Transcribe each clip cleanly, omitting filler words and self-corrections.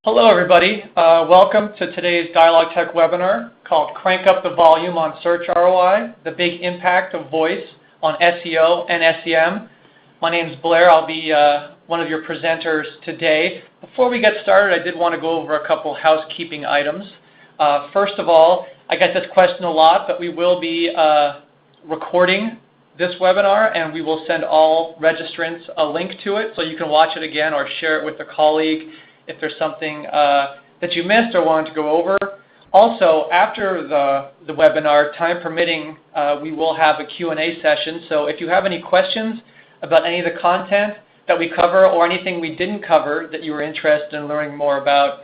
Hello everybody. Welcome to today's DialogTech webinar called Crank Up the Volume on Search ROI, the Big Impact of Voice on SEO and SEM. My name is Blair. I'll be one of your presenters today. Before we get started, I did want to go over a couple housekeeping items. First of all, I get this question a lot, but we will be recording this webinar and we will send all registrants a link to it so you can watch it again or share it with a colleague if there's something that you missed or wanted to go over. Also, after the webinar, time permitting, we will have a Q&A session. So if you have any questions about any of the content that we cover or anything we didn't cover that you were interested in learning more about,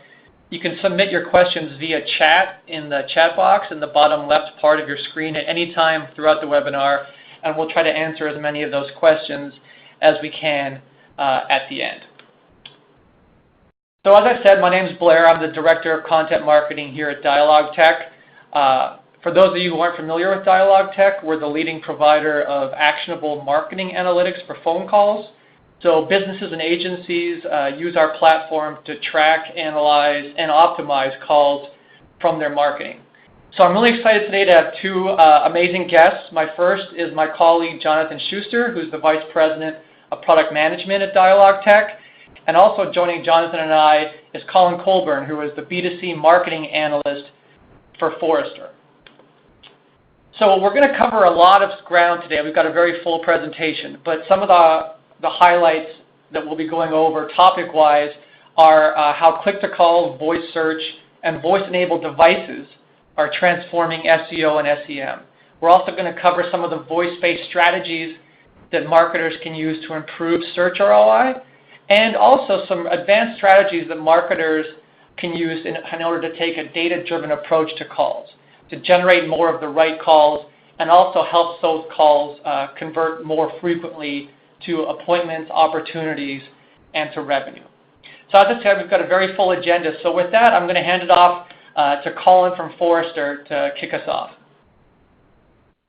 you can submit your questions via chat in the chat box in the bottom left part of your screen at any time throughout the webinar, and we'll try to answer as many of those questions as we can at the end. So as I said, my name is Blair. I'm the Director of Content Marketing here at DialogTech. For those of you who aren't familiar with DialogTech, we're the leading provider of actionable marketing analytics for phone calls. So businesses and agencies use our platform to track, analyze, and optimize calls from their marketing. So I'm really excited today to have two amazing guests. My first is my colleague, Jonathan Schuster, who's the Vice President of Product Management at DialogTech. And also joining Jonathan and I is Collin Colburn, who is the B2C marketing analyst for Forrester. So we're going to cover a lot of ground today. We've got a very full presentation, but some of the highlights that we'll be going over topic-wise are how click-to-call, voice search, and voice-enabled devices are transforming SEO and SEM. We're also going to cover some of the voice-based strategies that marketers can use to improve search ROI, and also some advanced strategies that marketers can use in order to take a data-driven approach to calls, to generate more of the right calls, and also help those calls convert more frequently to appointments, opportunities, and to revenue. So as I said, we've got a very full agenda. So with that, I'm going to hand it off to Collin from Forrester to kick us off.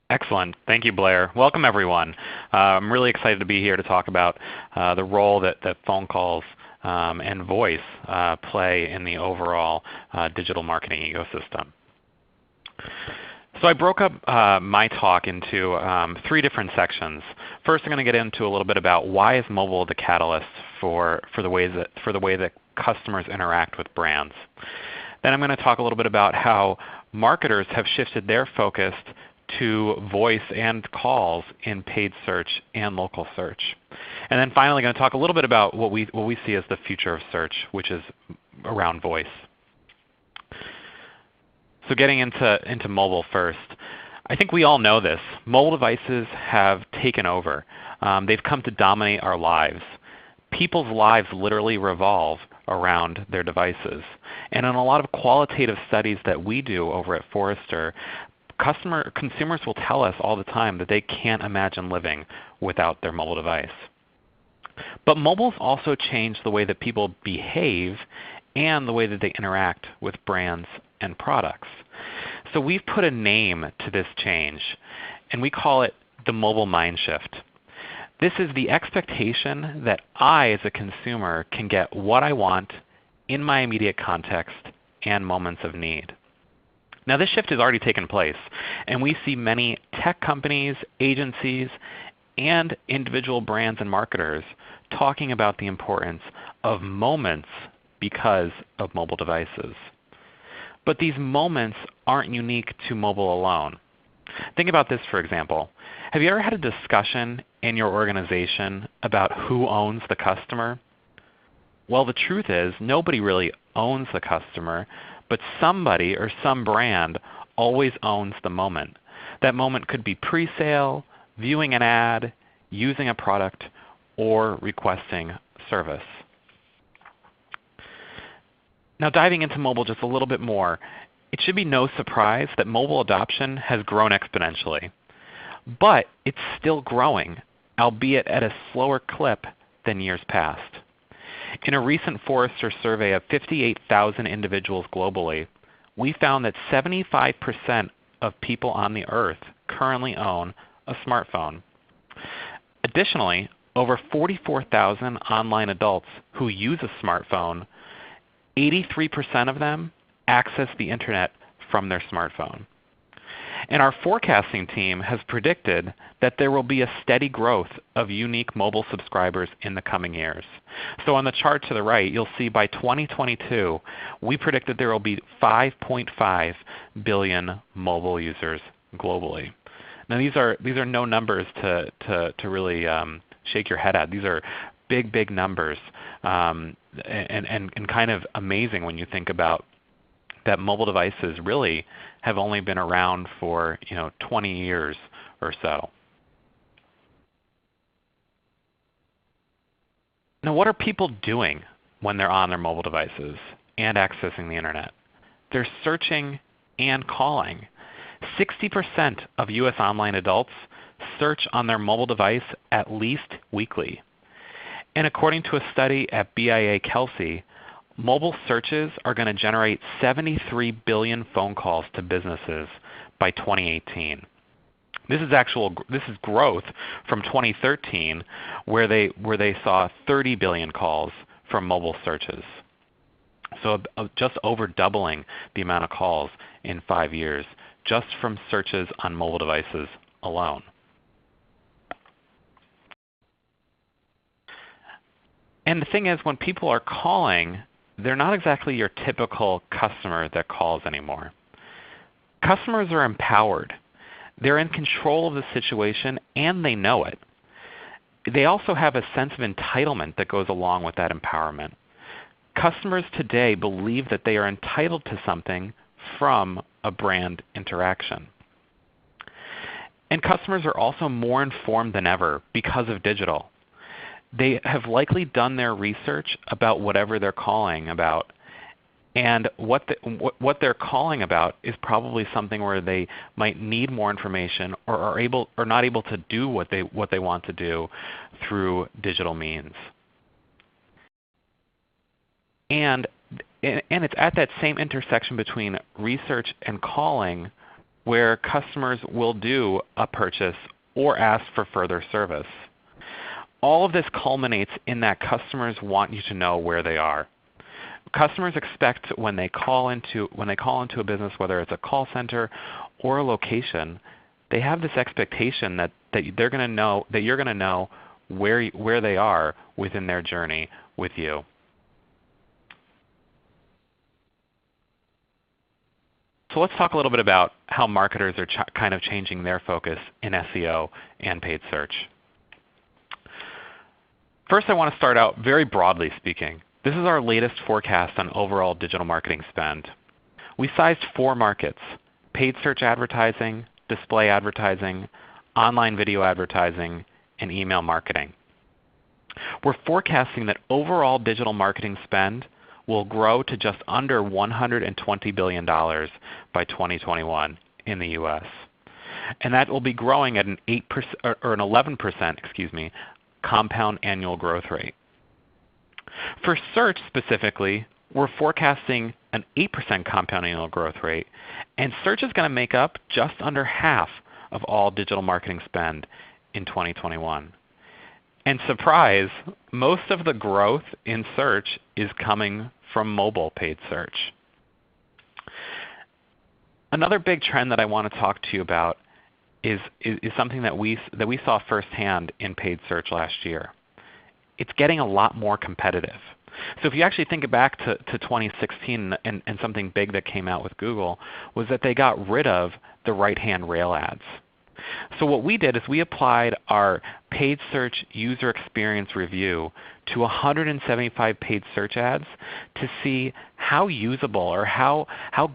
Excellent. Thank you, Blair. Welcome, everyone. I'm really excited to be here to talk about the role that phone calls and voice play in the overall digital marketing ecosystem. So I broke up my talk into three different sections. First, I'm going to get into a little bit about why is mobile the catalyst for the way that customers interact with brands. Then I'm going to talk a little bit about how marketers have shifted their focus to voice and calls in paid search and local search. And then finally, going to talk a little bit about what we see as the future of search, which is around voice. So getting into mobile first, I think we all know this. Mobile devices have taken over. They've come to dominate our lives. People's lives literally revolve around their devices. And in a lot of qualitative studies that we do over at Forrester, consumers will tell us all the time that they can't imagine living without their mobile device. But mobile's also changed the way that people behave and the way that they interact with brands and products. So we've put a name to this change, and we call it the mobile mind shift. This is the expectation that I, as a consumer, can get what I want in my immediate context and moments of need. Now this shift has already taken place, and we see many tech companies, agencies, and individual brands and marketers talking about the importance of moments because of mobile devices. But these moments aren't unique to mobile alone. Think about this, for example. Have you ever had a discussion in your organization about who owns the customer? Well, the truth is nobody really owns the customer, but somebody or some brand always owns the moment. That moment could be pre-sale, viewing an ad, using a product, or requesting service. Now diving into mobile just a little bit more, it should be no surprise that mobile adoption has grown exponentially. But it's still growing, albeit at a slower clip than years past. In a recent Forrester survey of 58,000 individuals globally, we found that 75% of people on the earth currently own a smartphone. Additionally, over 44,000 online adults who use a smartphone 83% of them access the internet from their smartphone. And our forecasting team has predicted that there will be a steady growth of unique mobile subscribers in the coming years. So on the chart to the right, you'll see by 2022, we predict that there will be 5.5 billion mobile users globally. Now these are no numbers to really shake your head at. These are big, big numbers, and kind of amazing when you think about that mobile devices really have only been around for 20 years or so. Now what are people doing when they're on their mobile devices and accessing the internet? They're searching and calling. 60% of US online adults search on their mobile device at least weekly. And according to a study at BIA Kelsey, mobile searches are going to generate 73 billion phone calls to businesses by 2018. This is growth from 2013, where they saw 30 billion calls from mobile searches. So just over doubling the amount of calls in 5 years, just from searches on mobile devices alone. And the thing is, when people are calling, they're not exactly your typical customer that calls anymore. Customers are empowered. They're in control of the situation, and they know it. They also have a sense of entitlement that goes along with that empowerment. Customers today believe that they are entitled to something from a brand interaction. And customers are also more informed than ever because of digital. They have likely done their research about whatever they're calling about, and what they're calling about is probably something where they might need more information or are not able to do what they want to do through digital means. And it's at that same intersection between research and calling where customers will do a purchase or ask for further service. All of this culminates in that customers want you to know where they are. Customers expect when they call into a business, whether it's a call center or a location, they have this expectation that you're going to know where they are within their journey with you. So let's talk a little bit about how marketers are kind of changing their focus in SEO and paid search. First, I want to start out very broadly speaking. This is our latest forecast on overall digital marketing spend. We sized 4 markets: paid search advertising, display advertising, online video advertising, and email marketing. We're forecasting that overall digital marketing spend will grow to just under $120 billion by 2021 in the US. And that will be growing at an 11% compound annual growth rate. For search specifically, we're forecasting an 8% compound annual growth rate, and search is going to make up just under half of all digital marketing spend in 2021. And surprise, most of the growth in search is coming from mobile paid search. Another big trend that I want to talk to you about is something that we saw firsthand in paid search last year. It's getting a lot more competitive. So if you actually think back to 2016 and something big that came out with Google was that they got rid of the right-hand rail ads. So what we did is we applied our paid search user experience review to 175 paid search ads to see how usable or how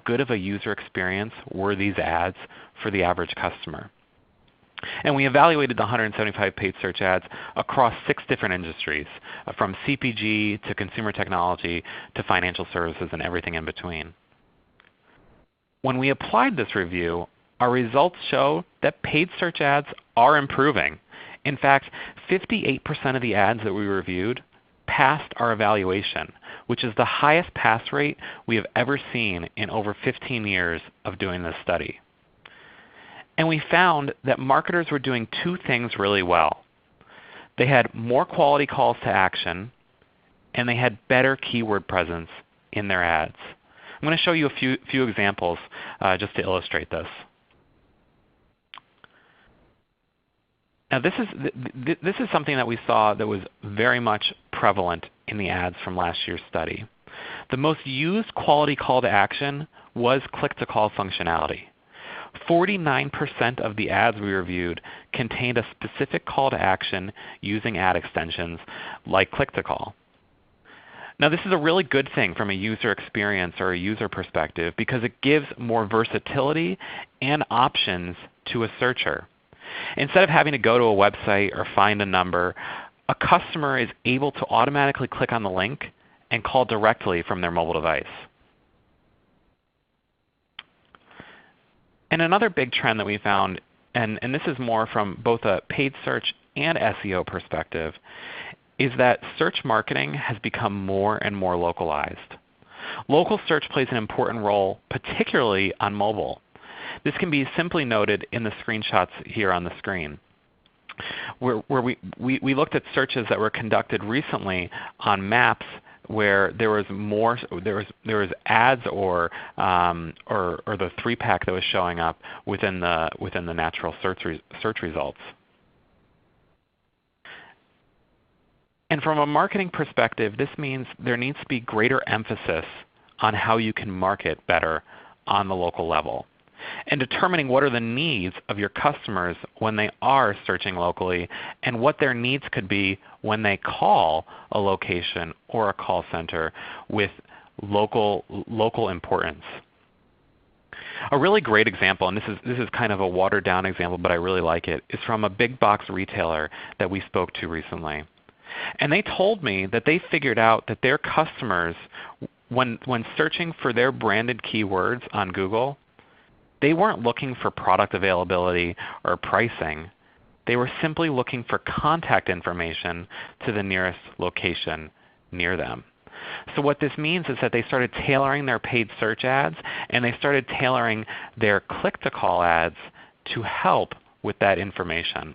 good of a user experience were these ads for the average customer. And we evaluated the 175 paid search ads across 6 different industries, from CPG to consumer technology to financial services and everything in between. When we applied this review, our results show that paid search ads are improving. In fact, 58% of the ads that we reviewed passed our evaluation, which is the highest pass rate we have ever seen in over 15 years of doing this study. And we found that marketers were doing 2 things really well. They had more quality calls to action, and they had better keyword presence in their ads. I'm going to show you a few examples just to illustrate this. Now this is something that we saw that was very much prevalent in the ads from last year's study. The most used quality call to action was click-to-call functionality. 49% of the ads we reviewed contained a specific call to action using ad extensions like click-to-call. Now this is a really good thing from a user experience or a user perspective because it gives more versatility and options to a searcher. Instead of having to go to a website or find a number, a customer is able to automatically click on the link and call directly from their mobile device. And another big trend that we found, and this is more from both a paid search and SEO perspective, is that search marketing has become more and more localized. Local search plays an important role, particularly on mobile. This can be simply noted in the screenshots here on the screen, where we looked at searches that were conducted recently on maps where there was ads or the 3-pack that was showing up within the natural search results. And from a marketing perspective, this means there needs to be greater emphasis on how you can market better on the local level, and determining what are the needs of your customers when they are searching locally and what their needs could be when they call a location or a call center with local importance. A really great example, and this is kind of a watered down example, but I really like it, is from a big box retailer that we spoke to recently. And they told me that they figured out that their customers, when searching for their branded keywords on Google, they weren't looking for product availability or pricing. They were simply looking for contact information to the nearest location near them. So what this means is that they started tailoring their paid search ads, and they started tailoring their click-to-call ads to help with that information.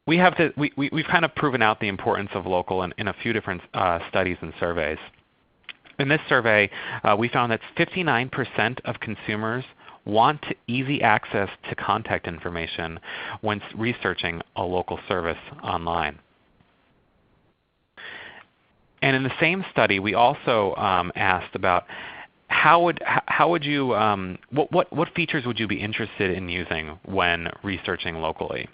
We've kind of proven out the importance of local in a few different studies and surveys. In this survey, we found that 59% of consumers want easy access to contact information when researching a local service online. And in the same study, we also asked about what features would you be interested in using when researching locally?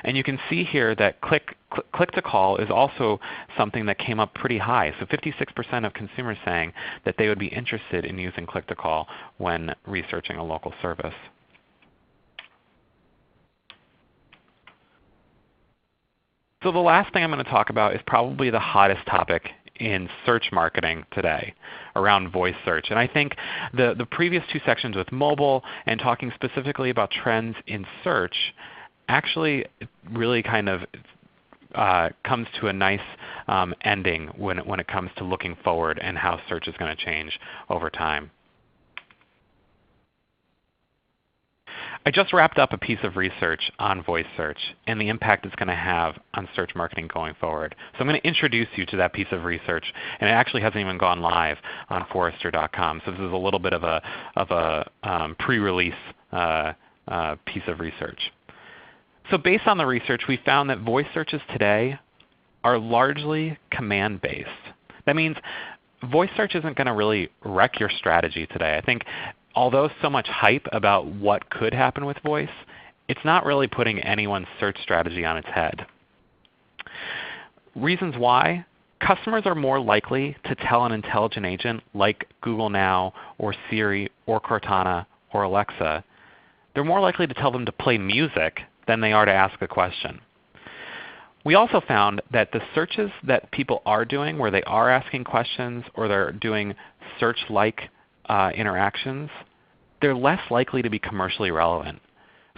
And you can see here that click-to-call is also something that came up pretty high. So 56% of consumers saying that they would be interested in using click-to-call when researching a local service. So the last thing I'm going to talk about is probably the hottest topic in search marketing today, around voice search. And I think the previous two sections with mobile and talking specifically about trends in search actually really kind of comes to a nice ending when it comes to looking forward and how search is going to change over time. I just wrapped up a piece of research on voice search and the impact it's going to have on search marketing going forward. So I'm going to introduce you to that piece of research, and it actually hasn't even gone live on Forrester.com. So this is a little bit of a pre-release piece of research. So based on the research, we found that voice searches today are largely command-based. That means voice search isn't going to really wreck your strategy today. I think although so much hype about what could happen with voice, it's not really putting anyone's search strategy on its head. Reasons why? Customers are more likely to tell an intelligent agent like Google Now or Siri or Cortana or Alexa. They're more likely to tell them to play music than they are to ask a question. We also found that the searches that people are doing where they are asking questions or they're doing search-like interactions, they're less likely to be commercially relevant.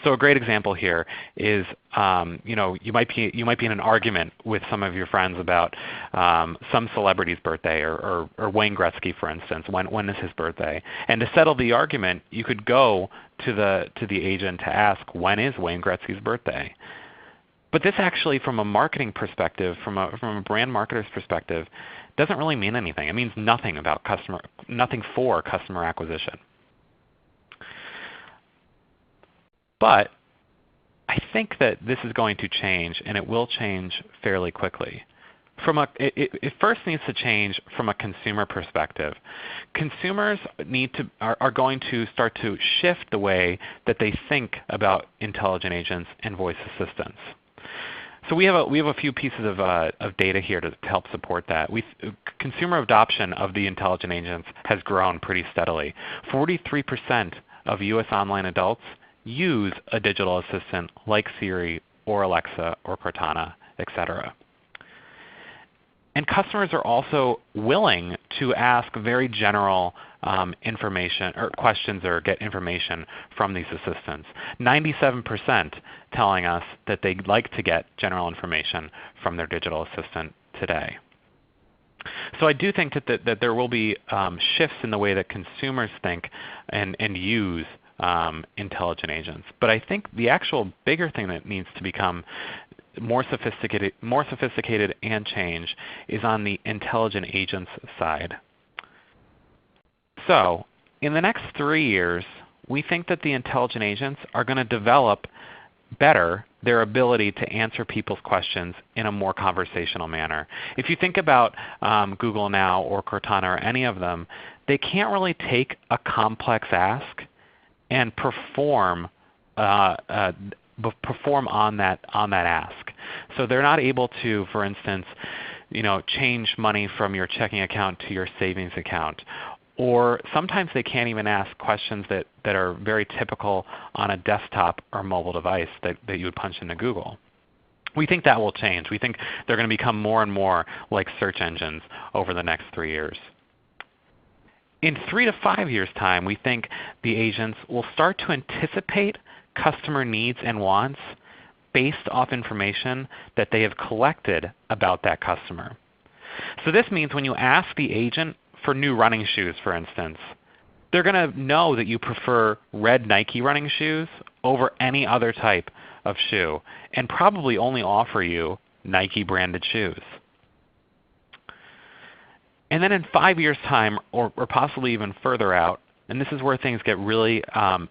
So a great example here is you might be in an argument with some of your friends about some celebrity's birthday or Wayne Gretzky, for instance. When is his birthday? And to settle the argument, you could go to the agent to ask, when is Wayne Gretzky's birthday? But this actually, from a marketing perspective, from a brand marketer's perspective, doesn't really mean anything. It means nothing for customer acquisition. But I think that this is going to change, and it will change fairly quickly. It first needs to change from a consumer perspective. Consumers are going to start to shift the way that they think about intelligent agents and voice assistants. So we have a few pieces of data here to help support that. Consumer adoption of the intelligent agents has grown pretty steadily. 43% of U.S. online adults use a digital assistant like Siri or Alexa or Cortana, etc. And customers are also willing to ask very general information or questions or get information from these assistants. 97% telling us that they'd like to get general information from their digital assistant today. So I do think that there will be shifts in the way that consumers think and use intelligent agents. But I think the actual bigger thing that needs to become more sophisticated and change is on the intelligent agents side. So in the next 3 years, we think that the intelligent agents are going to develop better their ability to answer people's questions in a more conversational manner. If you think about Google Now or Cortana or any of them, they can't really take a complex ask and perform on that ask. So they're not able to, for instance, change money from your checking account to your savings account. Or sometimes they can't even ask questions that are very typical on a desktop or mobile device that you would punch into Google. We think that will change. We think they're going to become more and more like search engines over the next 3 years. In 3 to 5 years' time, we think the agents will start to anticipate customer needs and wants based off information that they have collected about that customer. So this means when you ask the agent for new running shoes, for instance, they're going to know that you prefer red Nike running shoes over any other type of shoe and probably only offer you Nike branded shoes. And then in 5 years' time, or possibly even further out, and this is where things get really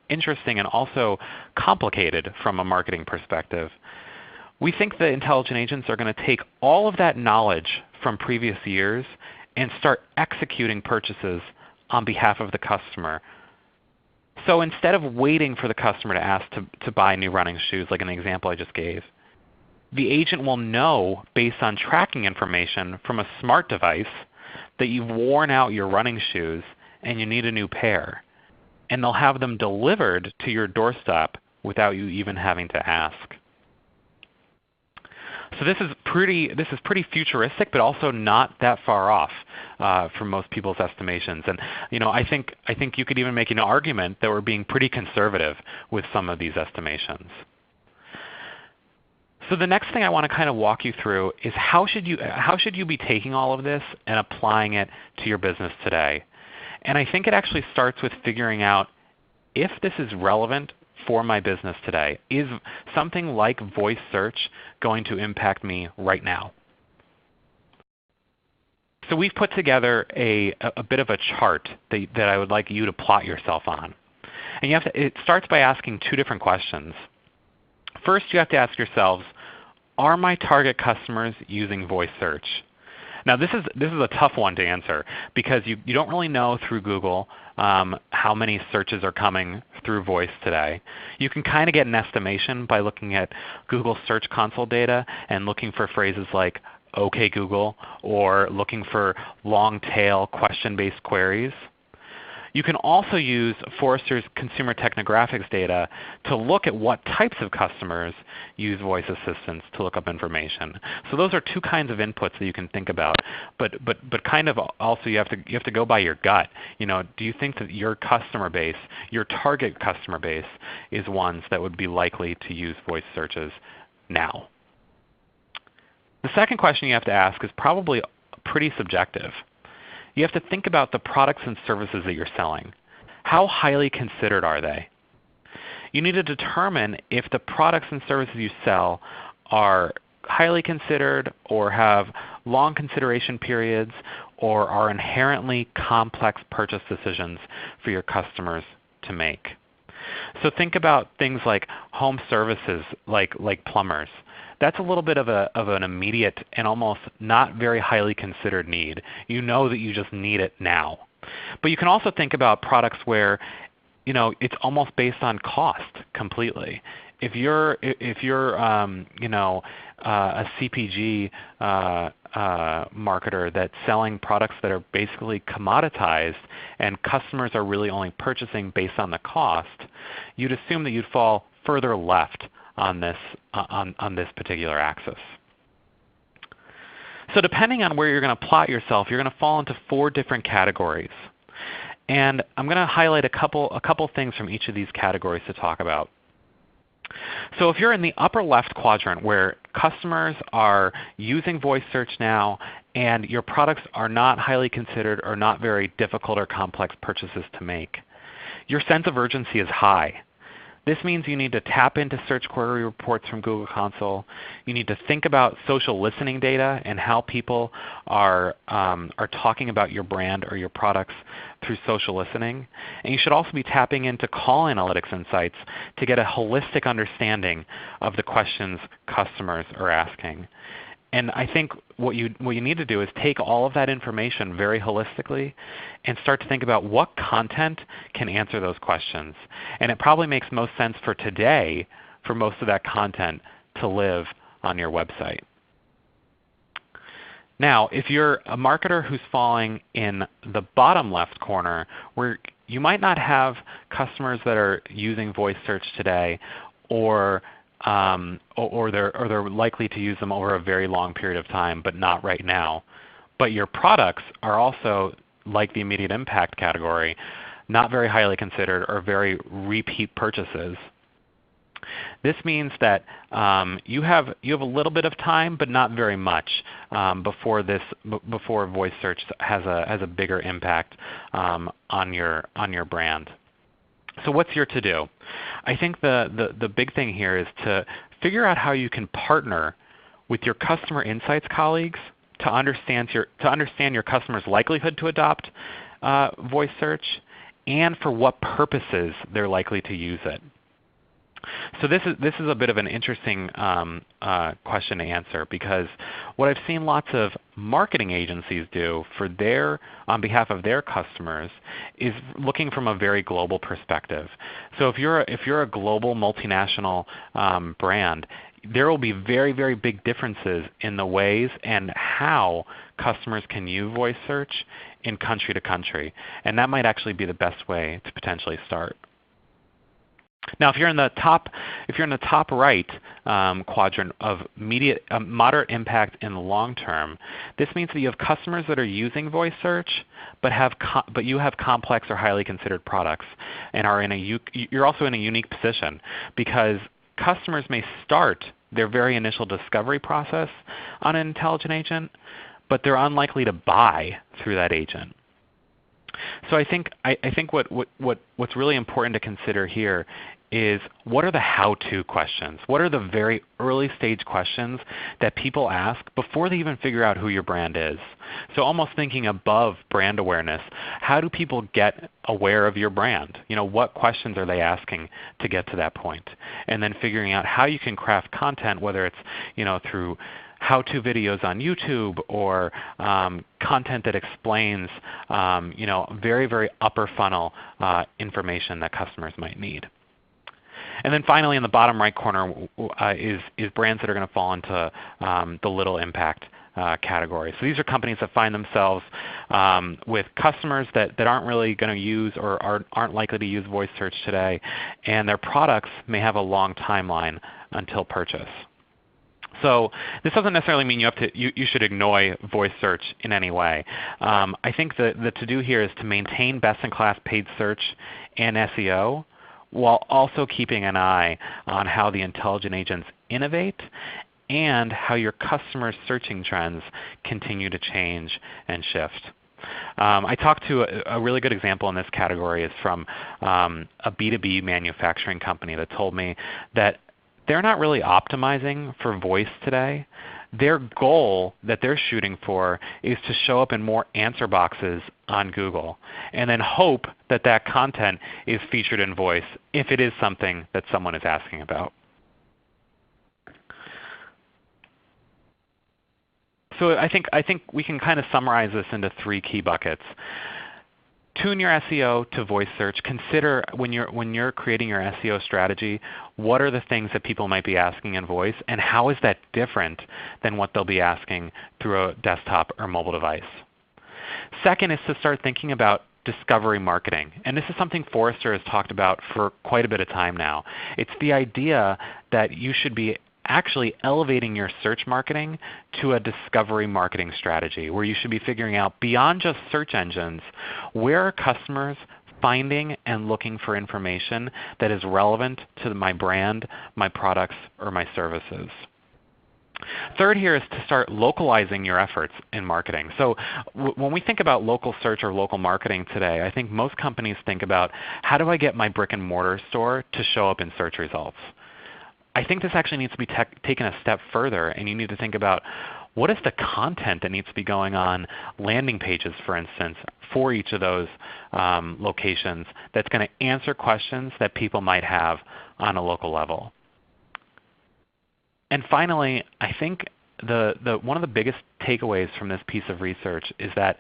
interesting and also complicated from a marketing perspective, we think the intelligent agents are going to take all of that knowledge from previous years and start executing purchases on behalf of the customer. So instead of waiting for the customer to ask to buy new running shoes, like an example I just gave, the agent will know based on tracking information from a smart device that you've worn out your running shoes and you need a new pair. And they'll have them delivered to your doorstep without you even having to ask. So this is pretty futuristic, but also not that far off from most people's estimations. And I think you could even make an argument that we're being pretty conservative with some of these estimations. So the next thing I want to kind of walk you through is how should you be taking all of this and applying it to your business today? And I think it actually starts with figuring out if this is relevant for my business today. Is something like voice search going to impact me right now? So we've put together a bit of a chart that I would like you to plot yourself on. And it starts by asking two different questions. First, you have to ask yourselves, are my target customers using voice search? Now this is a tough one to answer because you don't really know through Google how many searches are coming through voice today. You can kind of get an estimation by looking at Google Search Console data and looking for phrases like OK Google or looking for long tail question-based queries. You can also use Forrester's consumer technographics data to look at what types of customers use voice assistants to look up information. So those are two kinds of inputs that you can think about. But kind of also you have to go by your gut. Do you think that your customer base, your target customer base, is ones that would be likely to use voice searches now? The second question you have to ask is probably pretty subjective. You have to think about the products and services that you're selling. How highly considered are they? You need to determine if the products and services you sell are highly considered or have long consideration periods or are inherently complex purchase decisions for your customers to make. So think about things like home services like plumbers. That's a little bit of an immediate and almost not very highly considered need. You know that you just need it now. But you can also think about products where it's almost based on cost completely. If you're a CPG marketer that's selling products that are basically commoditized and customers are really only purchasing based on the cost, you'd assume that you'd fall further left on this particular axis. So depending on where you're going to plot yourself, you're going to fall into 4 different categories. And I'm going to highlight a couple things from each of these categories to talk about. So if you're in the upper left quadrant where customers are using voice search now and your products are not highly considered or not very difficult or complex purchases to make, your sense of urgency is high. This means you need to tap into search query reports from Google Console. You need to think about social listening data and how people are talking about your brand or your products through social listening. And you should also be tapping into call analytics insights to get a holistic understanding of the questions customers are asking. And I think what you need to do is take all of that information very holistically and start to think about what content can answer those questions. And it probably makes most sense for today for most of that content to live on your website. Now, if you're a marketer who's falling in the bottom left corner where you might not have customers that are using voice search today or they're likely to use them over a very long period of time, but not right now. But your products are also, like the immediate impact category, not very highly considered or very repeat purchases. This means that you have a little bit of time, but not very much before voice search has a bigger impact on your brand. So what's your to-do? I think the big thing here is to figure out how you can partner with your customer insights colleagues to understand your customers' likelihood to adopt voice search and for what purposes they're likely to use it. So this is a bit of an interesting question to answer, because what I've seen lots of marketing agencies do on behalf of their customers is looking from a very global perspective. So if you're a global multinational brand, there will be very, very big differences in the ways and how customers can use voice search in country to country, and that might actually be the best way to potentially start. Now, if you're in the top right quadrant of moderate impact in the long term, this means that you have customers that are using voice search, but you have complex or highly considered products, and you're also in a unique position because customers may start their very initial discovery process on an intelligent agent, but they're unlikely to buy through that agent. So I think what's really important to consider here is what are the how-to questions? What are the very early stage questions that people ask before they even figure out who your brand is? So almost thinking above brand awareness, how do people get aware of your brand? What questions are they asking to get to that point? And then figuring out how you can craft content, whether it's through how-to videos on YouTube or content that explains very, very upper funnel information that customers might need. And then finally, in the bottom right corner is brands that are going to fall into the little impact category. So these are companies that find themselves with customers that aren't really going to use or aren't likely to use voice search today, and their products may have a long timeline until purchase. So this doesn't necessarily mean you should ignore voice search in any way. I think the to-do here is to maintain best-in-class paid search and SEO, while also keeping an eye on how the intelligent agents innovate and how your customers' searching trends continue to change and shift. I talked to a really good example in this category is from a B2B manufacturing company that told me that they're not really optimizing for voice today. Their goal that they're shooting for is to show up in more answer boxes on Google and then hope that that content is featured in voice if it is something that someone is asking about. So I think we can kind of summarize this into 3 key buckets. Tune your SEO to voice search. Consider when you're creating your SEO strategy, what are the things that people might be asking in voice, and how is that different than what they'll be asking through a desktop or mobile device. Second is to start thinking about discovery marketing. And this is something Forrester has talked about for quite a bit of time now. It's the idea that you should be actually elevating your search marketing to a discovery marketing strategy where you should be figuring out beyond just search engines, where are customers finding and looking for information that is relevant to my brand, my products, or my services. Third here is to start localizing your efforts in marketing. So when we think about local search or local marketing today, I think most companies think about how do I get my brick and mortar store to show up in search results. I think this actually needs to be taken a step further, and you need to think about what is the content that needs to be going on landing pages, for instance, for each of those locations that's going to answer questions that people might have on a local level. And finally, I think one of the biggest takeaways from this piece of research is that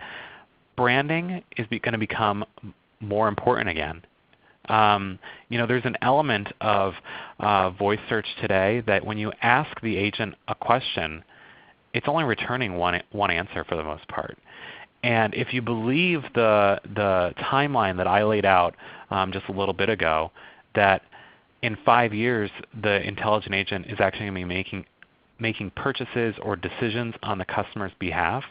branding is going to become more important again. There's an element of voice search today that when you ask the agent a question, it's only returning one answer for the most part. And if you believe the timeline that I laid out just a little bit ago, that in 5 years the intelligent agent is actually going to be making purchases or decisions on the customer's behalf,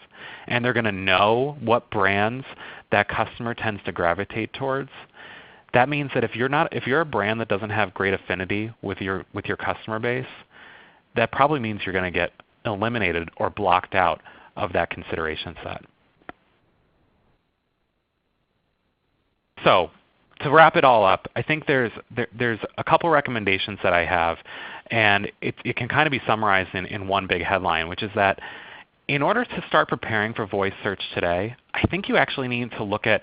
and they're going to know what brands that customer tends to gravitate towards. That means that if you're a brand that doesn't have great affinity with your customer base, that probably means you're going to get eliminated or blocked out of that consideration set. So to wrap it all up, I think there's a couple recommendations that I have, and it can kind of be summarized in one big headline, which is that in order to start preparing for voice search today, I think you actually need to look at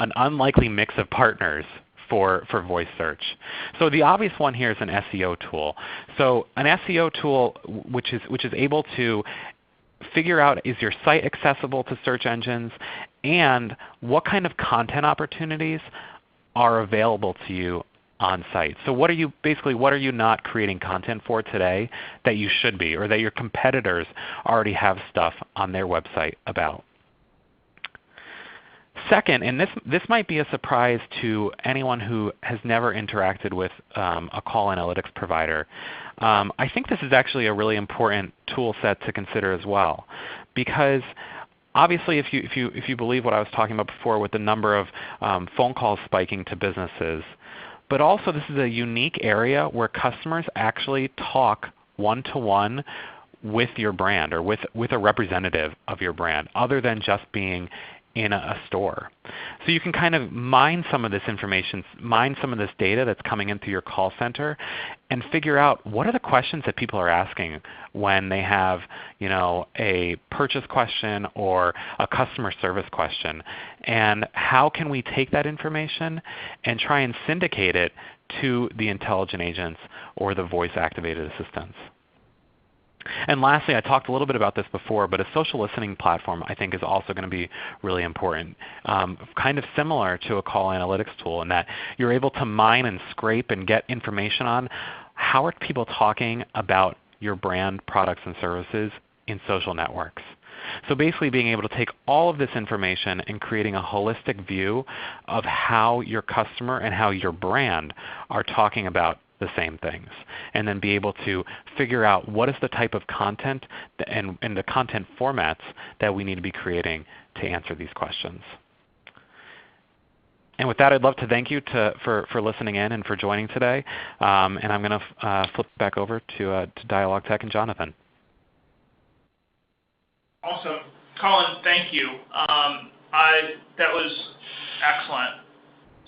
an unlikely mix of partners for voice search. So the obvious one here is an SEO tool. So an SEO tool which is able to figure out, is your site accessible to search engines, and what kind of content opportunities are available to you on site. So what are you not creating content for today that you should be, or that your competitors already have stuff on their website about? Second, and this might be a surprise to anyone who has never interacted with a call analytics provider, I think this is actually a really important tool set to consider as well, because obviously if you believe what I was talking about before with the number of phone calls spiking to businesses, but also this is a unique area where customers actually talk one-to-one with your brand or with a representative of your brand other than just being in a store. So you can kind of mine some of this information, mine some of this data that's coming in through your call center, and figure out what are the questions that people are asking when they have a purchase question or a customer service question, and how can we take that information and try and syndicate it to the intelligent agents or the voice activated assistants. And lastly, I talked a little bit about this before, but a social listening platform I think is also going to be really important. Kind of similar to a call analytics tool in that you're able to mine and scrape and get information on how are people talking about your brand, products, and services in social networks. So basically being able to take all of this information and creating a holistic view of how your customer and how your brand are talking about the same things, and then be able to figure out what is the type of content and the content formats that we need to be creating to answer these questions. And with that, I'd love to thank you for listening in and for joining today. And I'm going to flip back over to DialogTech and Jonathan. Awesome. Collin, thank you. That was excellent.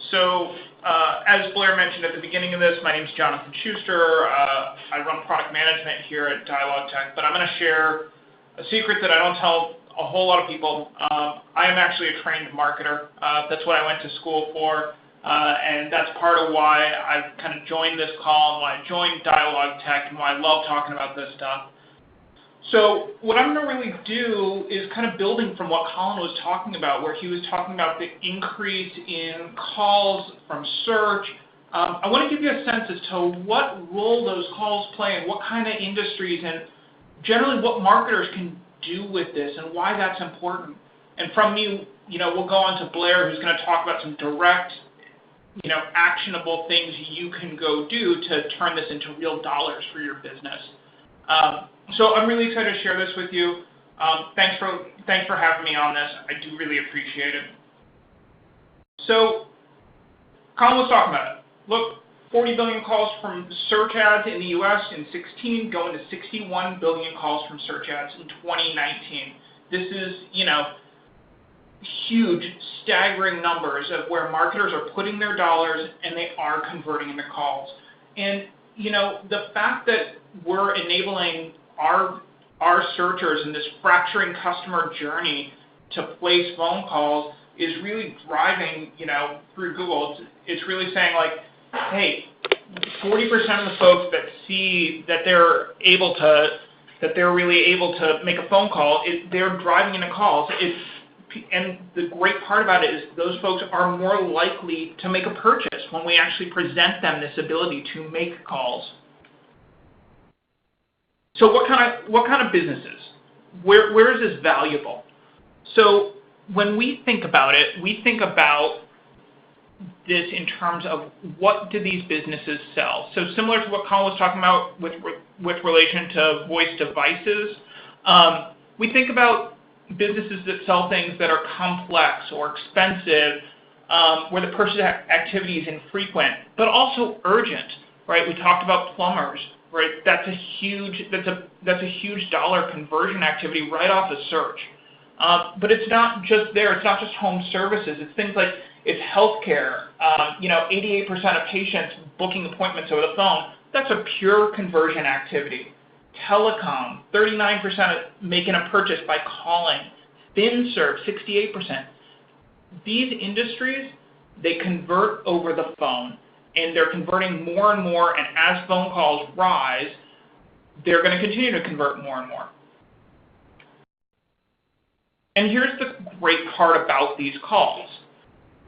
So as Blair mentioned at the beginning of this, my name is Jonathan Schuster. I run product management here at DialogTech, but I'm going to share a secret that I don't tell a whole lot of people. I am actually a trained marketer. That's what I went to school for, and that's part of why I've kind of joined this call and why I joined DialogTech and why I love talking about this stuff. So what I'm going to really do is kind of building from what Collin was talking about, where he was talking about the increase in calls from search. I want to give you a sense as to what role those calls play and what kind of industries and generally what marketers can do with this and why that's important. And from me, we'll go on to Blair, who's going to talk about some direct, actionable things you can go do to turn this into real dollars for your business. So I'm really excited to share this with you. Thanks for having me on this. I do really appreciate it. So Collin was talking about it. Look, 40 billion calls from search ads in the U.S. in 2016, going to 61 billion calls from search ads in 2019. This is, huge, staggering numbers of where marketers are putting their dollars and they are converting into calls. And, the fact that we're enabling our searchers in this fracturing customer journey to place phone calls is really driving, through Google. It's really saying like, hey, 40% of the folks that see that they're really able to make a phone call, they're driving into calls. And the great part about it is those folks are more likely to make a purchase when we actually present them this ability to make calls. So what kind of businesses? Where is this valuable? So when we think about it, we think about this in terms of what do these businesses sell. So similar to what Collin was talking about with relation to voice devices, we think about businesses that sell things that are complex or expensive, where the purchase activity is infrequent, but also urgent, right? We talked about plumbers, right? That's a huge dollar conversion activity right off the search. But it's not just there. It's not just home services. It's things like it's healthcare. 88% of patients booking appointments over the phone. That's a pure conversion activity. Telecom, 39% making a purchase by calling. FinServ, 68%. These industries, they convert over the phone, and they're converting more and more, and as phone calls rise, they're going to continue to convert more and more. And here's the great part about these calls.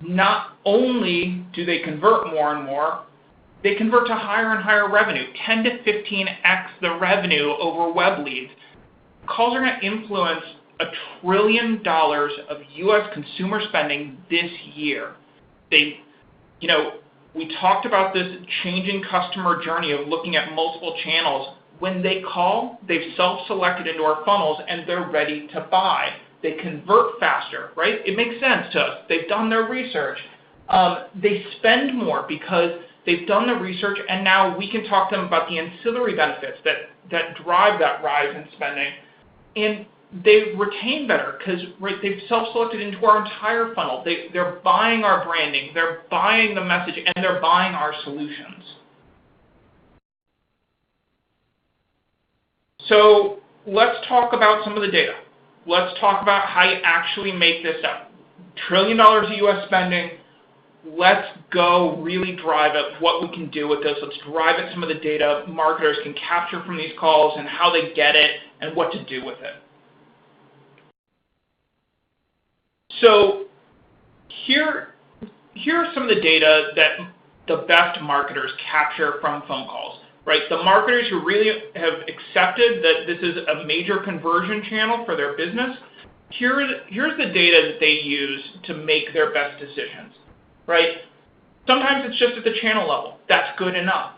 Not only do they convert more and more, they convert to higher and higher revenue, 10 to 15x the revenue over web leads. Calls are going to influence $1 trillion of U.S. consumer spending this year. We talked about this changing customer journey of looking at multiple channels. When they call, they've self-selected into our funnels and they're ready to buy. They convert faster, right? It makes sense to us. They've done their research. They spend more because they've done the research, and now we can talk to them about the ancillary benefits that drive that rise in spending. And they retain better because they've self-selected into our entire funnel. They're buying our branding, they're buying the message, and they're buying our solutions. So let's talk about some of the data. Let's talk about how you actually make this up. $1 trillion of U.S. spending. Let's go really drive at what we can do with this. Let's drive at some of the data marketers can capture from these calls and how they get it and what to do with it. So here are some of the data that the best marketers capture from phone calls, right? The marketers who really have accepted that this is a major conversion channel for their business, here's the data that they use to make their best decisions, right? Sometimes it's just at the channel level. That's good enough.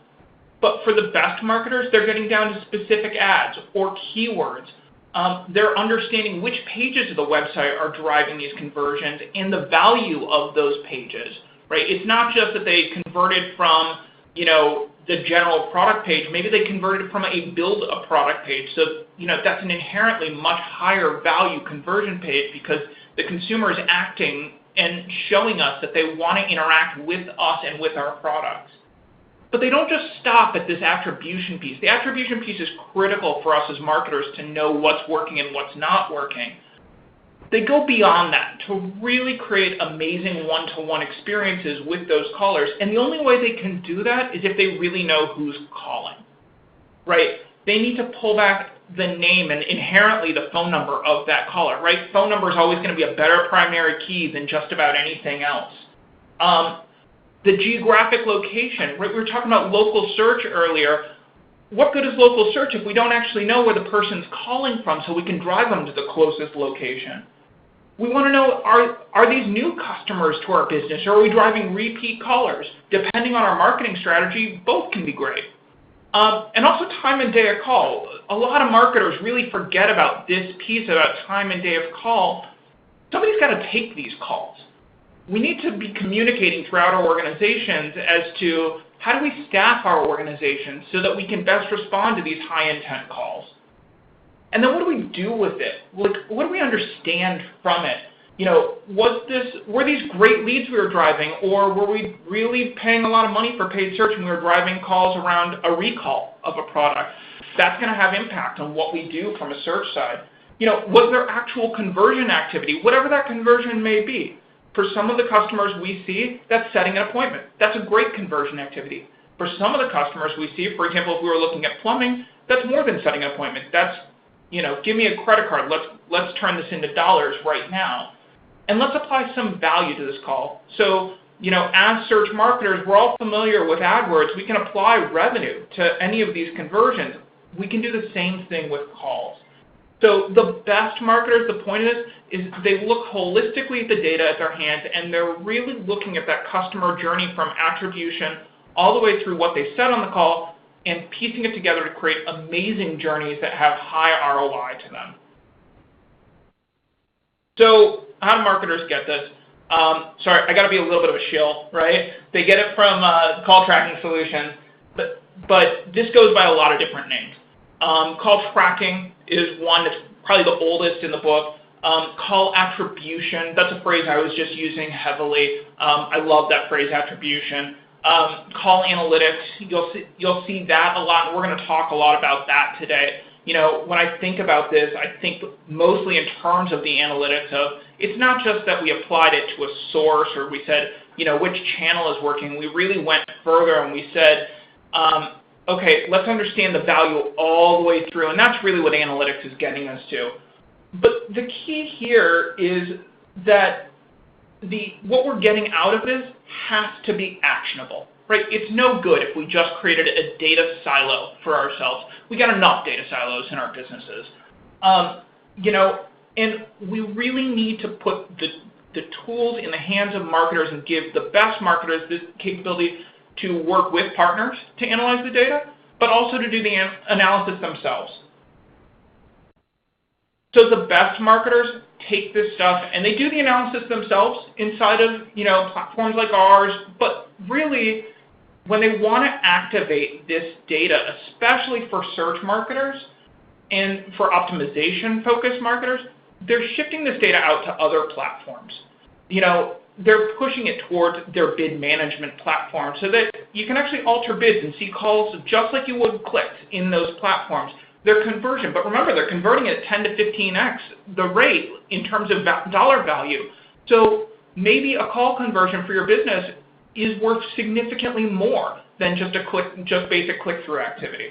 But for the best marketers, they're getting down to specific ads or keywords. They're understanding which pages of the website are driving these conversions and the value of those pages, right? It's not just that they converted from, the general product page. Maybe they converted from a build a product page. So, that's an inherently much higher value conversion page because the consumer is acting and showing us that they want to interact with us and with our products. But they don't just stop at this attribution piece. The attribution piece is critical for us as marketers to know what's working and what's not working. They go beyond that to really create amazing one-to-one experiences with those callers. And the only way they can do that is if they really know who's calling, right? They need to pull back the name and inherently the phone number of that caller, right? Phone number is always going to be a better primary key than just about anything else. The geographic location, right? We were talking about local search earlier. What good is local search if we don't actually know where the person's calling from so we can drive them to the closest location? We want to know, are these new customers to our business, or are we driving repeat callers? Depending on our marketing strategy, both can be great. And also time and day of call. A lot of marketers really forget about this piece about time and day of call. Somebody's got to take these calls. We need to be communicating throughout our organizations as to how do we staff our organizations so that we can best respond to these high-intent calls. And then what do we do with it? Like, what do we understand from it? You know, were these great leads we were driving, or were we really paying a lot of money for paid search and we were driving calls around a recall of a product? That's going to have impact on what we do from a search side. You know, was there actual conversion activity, whatever that conversion may be? For some of the customers we see, that's setting an appointment. That's a great conversion activity. For some of the customers we see, for example, if we were looking at plumbing, that's more than setting an appointment. That's, you know, give me a credit card. Let's turn this into dollars right now. And let's apply some value to this call. So, you know, as search marketers, we're all familiar with AdWords. We can apply revenue to any of these conversions. We can do the same thing with calls. So the best marketers, the point of this, is they look holistically at the data at their hands, and they're really looking at that customer journey from attribution all the way through what they said on the call and piecing it together to create amazing journeys that have high ROI to them. So how do marketers get this? Sorry, I got to be a little bit of a shill, right? They get it from call tracking solutions, but this goes by a lot of different names. Call tracking is one that's probably the oldest in the book. Call attribution, that's a phrase I was just using heavily. I love that phrase, attribution. Call analytics, you'll see that a lot, and we're going to talk a lot about that today. You know, when I think about this, I think mostly in terms of the analytics of, it's not just that we applied it to a source or we said, you know, which channel is working. We really went further and we said, okay, let's understand the value all the way through, and that's really what analytics is getting us to. But the key here is that what we're getting out of this has to be actionable, right? It's no good if we just created a data silo for ourselves. We got enough data silos in our businesses. You know, and we really need to put the tools in the hands of marketers and give the best marketers this capability to work with partners to analyze the data, but also to do the analysis themselves. So the best marketers take this stuff and they do the analysis themselves inside of, you know, platforms like ours, but really when they want to activate this data, especially for search marketers and for optimization-focused marketers, they're shifting this data out to other platforms. You know, they're pushing it towards their bid management platform so that you can actually alter bids and see calls just like you would clicks in those platforms. Their conversion, but remember, they're converting at 10 to 15x the rate in terms of dollar value. So maybe a call conversion for your business is worth significantly more than just basic click-through activity.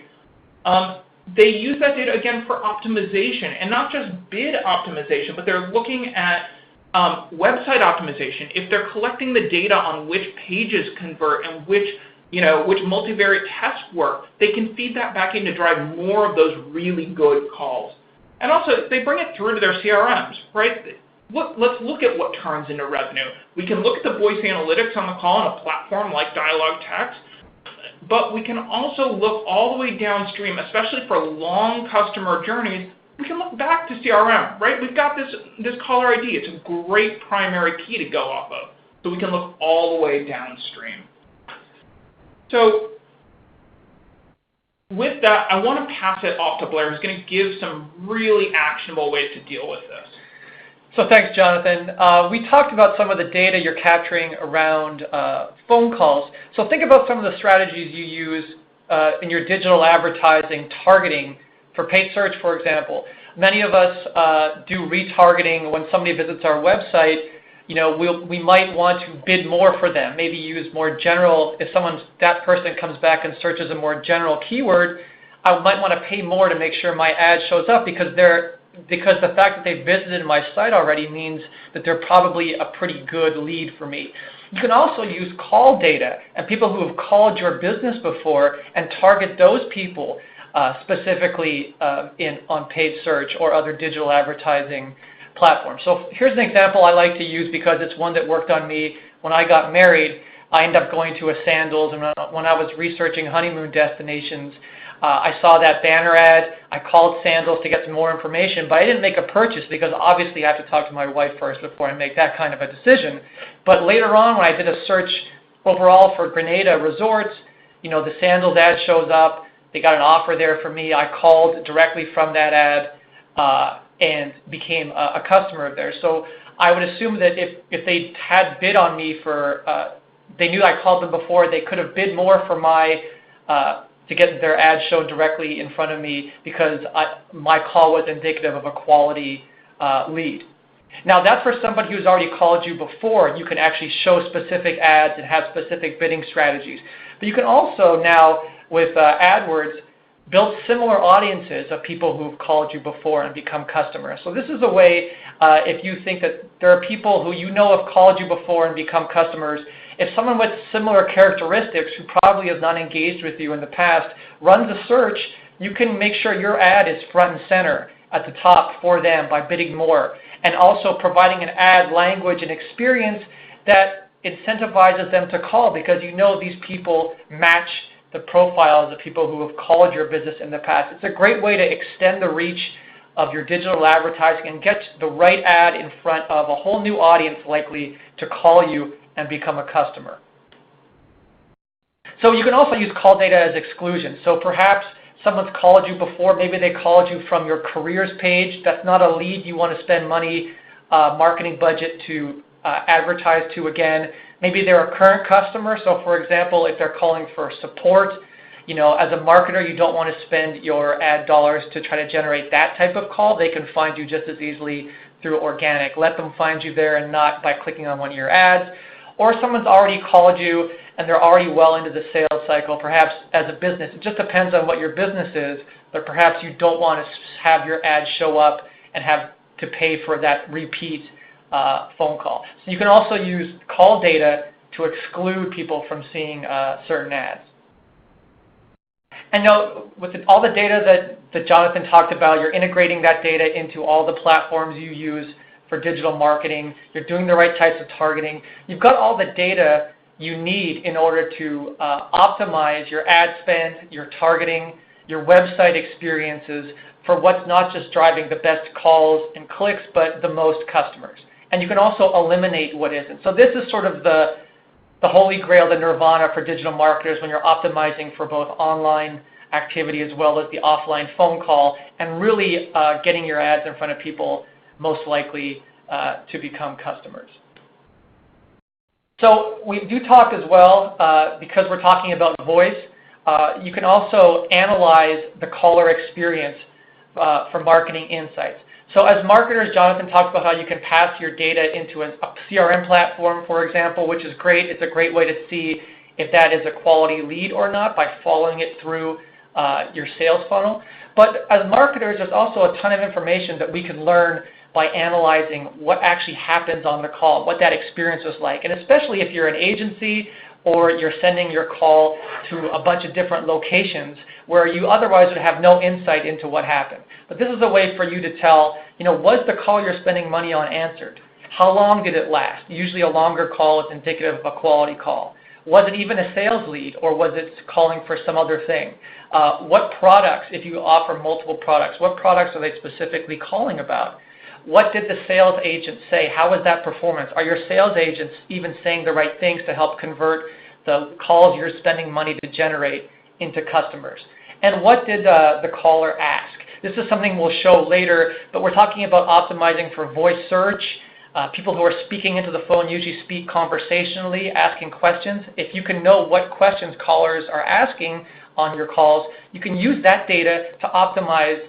They use that data, again, for optimization, and not just bid optimization, but they're looking at website optimization. If they're collecting the data on which pages convert and which multivariate tests work, they can feed that back in to drive more of those really good calls. And also, they bring it through to their CRMs, right? Let's look at what turns into revenue. We can look at the voice analytics on the call on a platform like DialogTech, but we can also look all the way downstream, especially for long customer journeys. We can look back to CRM, right? We've got this caller ID. It's a great primary key to go off of. So we can look all the way downstream. So with that, I want to pass it off to Blair, who's going to give some really actionable ways to deal with this. So thanks, Jonathan. We talked about some of the data you're capturing around phone calls. So think about some of the strategies you use in your digital advertising targeting for paid search, for example. Many of us do retargeting when somebody visits our website. You know, we might want to bid more for them, maybe use more general. If that person comes back and searches a more general keyword, I might want to pay more to make sure my ad shows up because the fact that they visited my site already means that they're probably a pretty good lead for me. You can also use call data and people who have called your business before and target those people specifically on paid search or other digital advertising platforms. So here's an example I like to use because it's one that worked on me when I got married. I ended up going to a sandals, and when I was researching honeymoon destinations, I saw that banner ad. I called Sandals to get some more information, but I didn't make a purchase because obviously I have to talk to my wife first before I make that kind of a decision. But later on, when I did a search overall for Grenada resorts, you know, the Sandals ad shows up. They got an offer there for me. I called directly from that ad and became a customer of theirs. So I would assume that if they had bid on me for, they knew I called them before, they could have bid more for my to get their ad shown directly in front of me because my call was indicative of a quality lead. Now that's for somebody who's already called you before. You can actually show specific ads and have specific bidding strategies. But you can also now, with AdWords, build similar audiences of people who've called you before and become customers. So this is a way, if you think that there are people who you know have called you before and become customers, if someone with similar characteristics who probably has not engaged with you in the past runs a search, you can make sure your ad is front and center at the top for them by bidding more, and also providing an ad language and experience that incentivizes them to call because you know these people match the profiles of people who have called your business in the past. It's a great way to extend the reach of your digital advertising and get the right ad in front of a whole new audience likely to call you and become a customer. So you can also use call data as exclusions. So perhaps someone's called you before, maybe they called you from your careers page. That's not a lead you want to spend money, marketing budget to advertise to again. Maybe they're a current customer. So for example, if they're calling for support, you know, as a marketer, you don't want to spend your ad dollars to try to generate that type of call. They can find you just as easily through organic. Let them find you there and not by clicking on one of your ads. Or someone's already called you and they're already well into the sales cycle, perhaps as a business. It just depends on what your business is, but perhaps you don't want to have your ad show up and have to pay for that repeat phone call. So you can also use call data to exclude people from seeing certain ads. And now, with all the data that Jonathan talked about, you're integrating that data into all the platforms you use for digital marketing. You're doing the right types of targeting. You've got all the data you need in order to optimize your ad spend, your targeting, your website experiences for what's not just driving the best calls and clicks, but the most customers. And you can also eliminate what isn't. So this is sort of the holy grail, the nirvana for digital marketers when you're optimizing for both online activity as well as the offline phone call and really getting your ads in front of people most likely to become customers. So we do talk as well, because we're talking about voice, you can also analyze the caller experience for marketing insights. So as marketers, Jonathan talked about how you can pass your data into a CRM platform, for example, which is great. It's a great way to see if that is a quality lead or not by following it through your sales funnel. But as marketers, there's also a ton of information that we can learn by analyzing what actually happens on the call, what that experience was like. And especially if you're an agency or you're sending your call to a bunch of different locations where you otherwise would have no insight into what happened. But this is a way for you to tell, was the call you're spending money on answered? How long did it last? Usually a longer call is indicative of a quality call. Was it even a sales lead, or was it calling for some other thing? What products, if you offer multiple products, what products are they specifically calling about? What did the sales agent say? How was that performance? Are your sales agents even saying the right things to help convert the calls you're spending money to generate into customers? And what did the caller ask? This is something we'll show later, but we're talking about optimizing for voice search. People who are speaking into the phone usually speak conversationally, asking questions. If you can know what questions callers are asking on your calls, you can use that data to optimize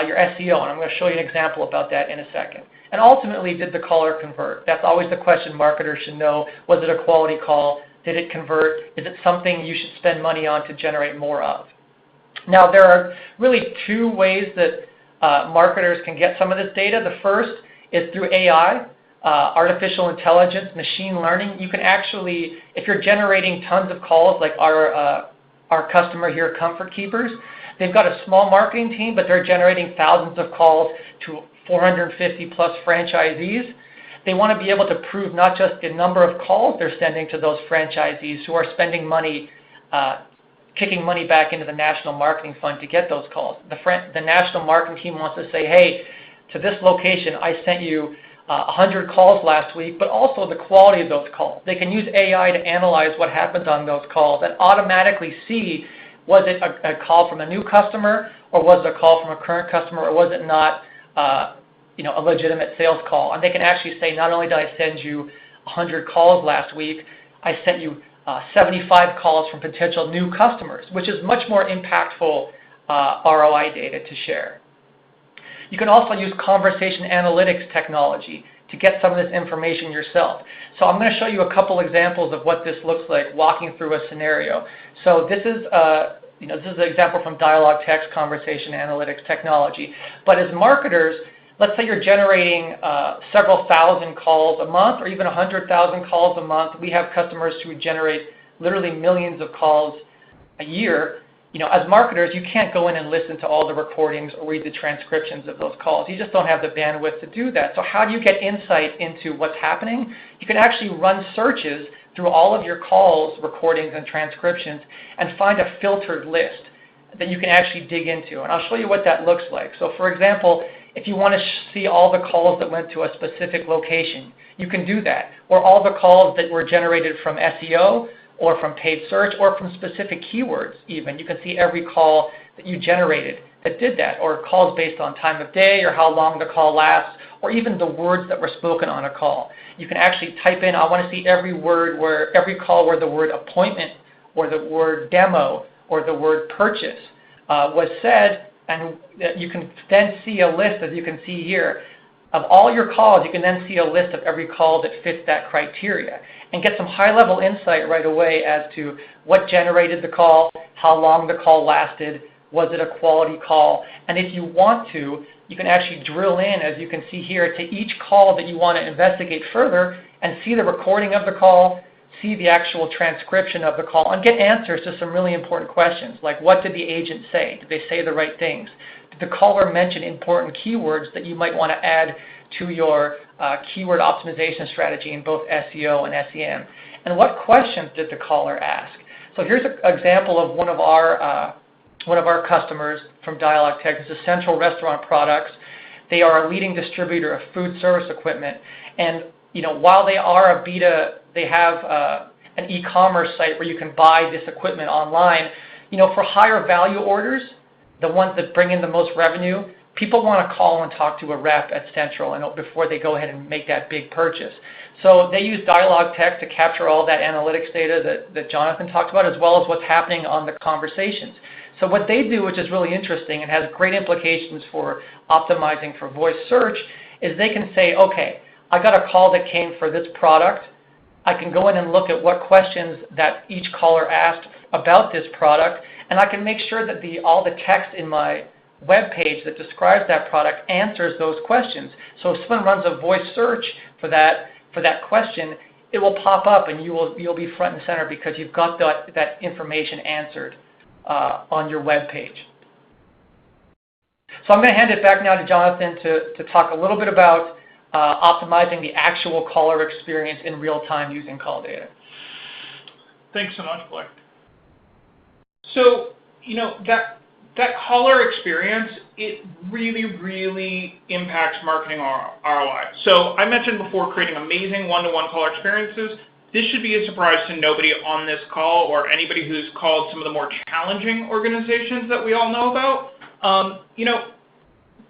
your SEO, and I'm going to show you an example about that in a second. And ultimately, did the caller convert? That's always the question marketers should know. Was it a quality call? Did it convert? Is it something you should spend money on to generate more of? Now, there are really two ways that marketers can get some of this data. The first is through AI, artificial intelligence, machine learning. You can actually, if you're generating tons of calls like our customer here, Comfort Keepers, they've got a small marketing team, but they're generating thousands of calls to 450 plus franchisees. They want to be able to prove not just the number of calls they're sending to those franchisees who are spending money, kicking money back into the National Marketing Fund to get those calls. The National Marketing team wants to say, hey, to this location, I sent you 100 calls last week, but also the quality of those calls. They can use AI to analyze what happens on those calls and automatically see, was it a call from a new customer, or was it a call from a current customer, or was it not a legitimate sales call? And they can actually say, not only did I send you 100 calls last week, I sent you 75 calls from potential new customers, which is much more impactful ROI data to share. You can also use conversation analytics technology to get some of this information yourself. So I'm going to show you a couple examples of what this looks like walking through a scenario. So this is this is an example from DialogTech's conversation analytics technology. But as marketers, let's say you're generating several thousand calls a month or even 100,000 calls a month. We have customers who generate literally millions of calls a year. As marketers, you can't go in and listen to all the recordings or read the transcriptions of those calls. You just don't have the bandwidth to do that. So how do you get insight into what's happening? You can actually run searches through all of your calls, recordings, and transcriptions and find a filtered list that you can actually dig into. And I'll show you what that looks like. So for example, if you want to see all the calls that went to a specific location, you can do that. Or all the calls that were generated from SEO, or from paid search, or from specific keywords even. You can see every call that you generated that did that, or calls based on time of day, or how long the call lasts, or even the words that were spoken on a call. You can actually type in, I want to see every call where the word appointment, or the word demo, or the word purchase was said, and you can then see a list, as you can see here, of all your calls. You can then see a list of every call that fits that criteria and get some high-level insight right away as to what generated the call, how long the call lasted, was it a quality call, and if you want to, you can actually drill in, as you can see here, to each call that you want to investigate further and see the recording of the call, see the actual transcription of the call, and get answers to some really important questions, like what did the agent say? Did they say the right things? Did the caller mention important keywords that you might want to add to your keyword optimization strategy in both SEO and SEM? And what questions did the caller ask? So here's an example of one of our customers from DialogTech. This is Central Restaurant Products. They are a leading distributor of food service equipment, and while they are they have an e-commerce site where you can buy this equipment online. For higher value orders, the ones that bring in the most revenue, people want to call and talk to a rep at Central before they go ahead and make that big purchase. So they use DialogTech to capture all that analytics data that Jonathan talked about, as well as what's happening on the conversations. So what they do, which is really interesting and has great implications for optimizing for voice search, is they can say, okay, I got a call that came for this product. I can go in and look at what questions that each caller asked about this product, and I can make sure that all the text in my web page that describes that product answers those questions. So if someone runs a voice search for that question, it will pop up and you'll be front and center because you've got that information answered on your web page. So I'm going to hand it back now to Jonathan to talk a little bit about optimizing the actual caller experience in real time using call data. Thanks so much, Blair. So, that caller experience, it really, really impacts marketing ROI. So I mentioned before creating amazing one-to-one caller experiences. This should be a surprise to nobody on this call or anybody who's called some of the more challenging organizations that we all know about.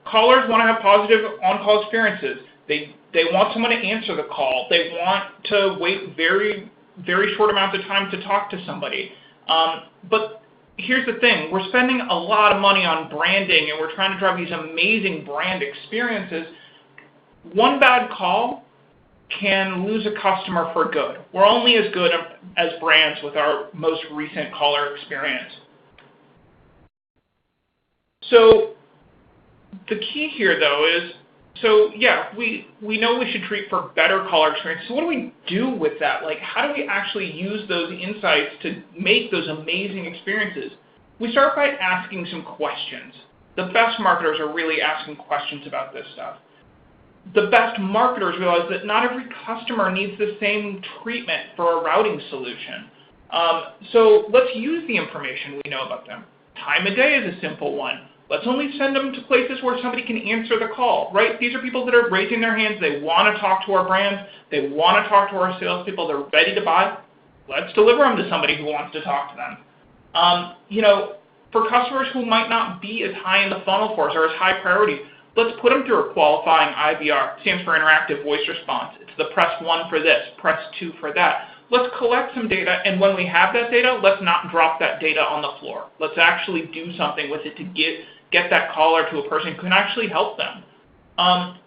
callers want to have positive on-call experiences. They want someone to answer the call. They want to wait very, very short amounts of time to talk to somebody. But here's the thing. We're spending a lot of money on branding, and we're trying to drive these amazing brand experiences. One bad call can lose a customer for good. We're only as good as brands with our most recent caller experience. So the key here, though, is, we know we should treat for better caller experience. So what do we do with that? Like, how do we actually use those insights to make those amazing experiences? We start by asking some questions. The best marketers are really asking questions about this stuff. The best marketers realize that not every customer needs the same treatment for a routing solution. So let's use the information we know about them. Time of day is a simple one. Let's only send them to places where somebody can answer the call, right? These are people that are raising their hands. They want to talk to our brand. They want to talk to our salespeople. They're ready to buy. Let's deliver them to somebody who wants to talk to them. For customers who might not be as high in the funnel for us or as high priority, let's put them through a qualifying IVR. It stands for interactive voice response. It's the press 1 for this, press 2 for that. Let's collect some data, and when we have that data, let's not drop that data on the floor. Let's actually do something with it to get that caller to a person who can actually help them.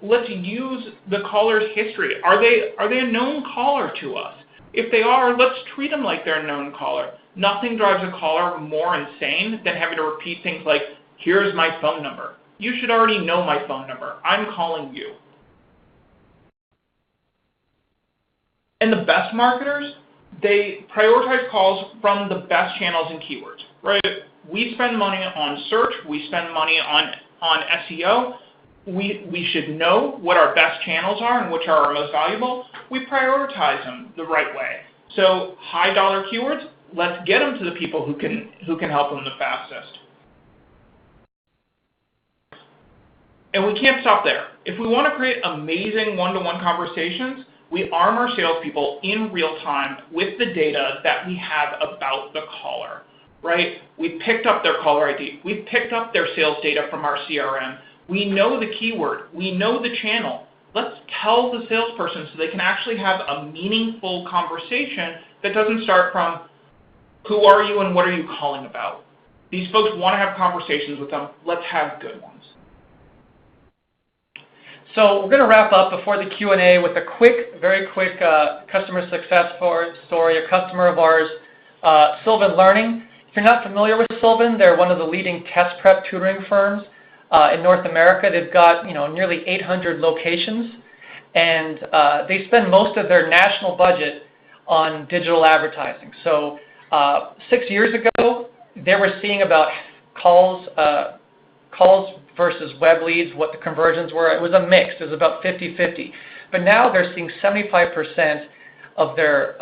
Let's use the caller's history. Are they a known caller to us? If they are, let's treat them like they're a known caller. Nothing drives a caller more insane than having to repeat things like, here's my phone number. You should already know my phone number. I'm calling you. And the best marketers, they prioritize calls from the best channels and keywords, right? We spend money on search. We spend money on SEO. We should know what our best channels are and which are our most valuable. We prioritize them the right way. So high dollar keywords, let's get them to the people who can help them the fastest. And we can't stop there. If we want to create amazing one-to-one conversations, we arm our salespeople in real time with the data that we have about the caller, right? We picked up their caller ID. We picked up their sales data from our CRM. We know the keyword. We know the channel. Let's tell the salesperson so they can actually have a meaningful conversation that doesn't start from, who are you and what are you calling about? These folks want to have conversations with them. Let's have good ones. So we're going to wrap up before the Q&A with a very quick customer success story, a customer of ours, Sylvan Learning. If you're not familiar with Sylvan, they're one of the leading test prep tutoring firms in North America. They've got nearly 800 locations, and they spend most of their national budget on digital advertising. So 6 years ago, they were seeing about calls versus web leads, what the conversions were. It was a mix. It was about 50-50. But now they're seeing 75% of their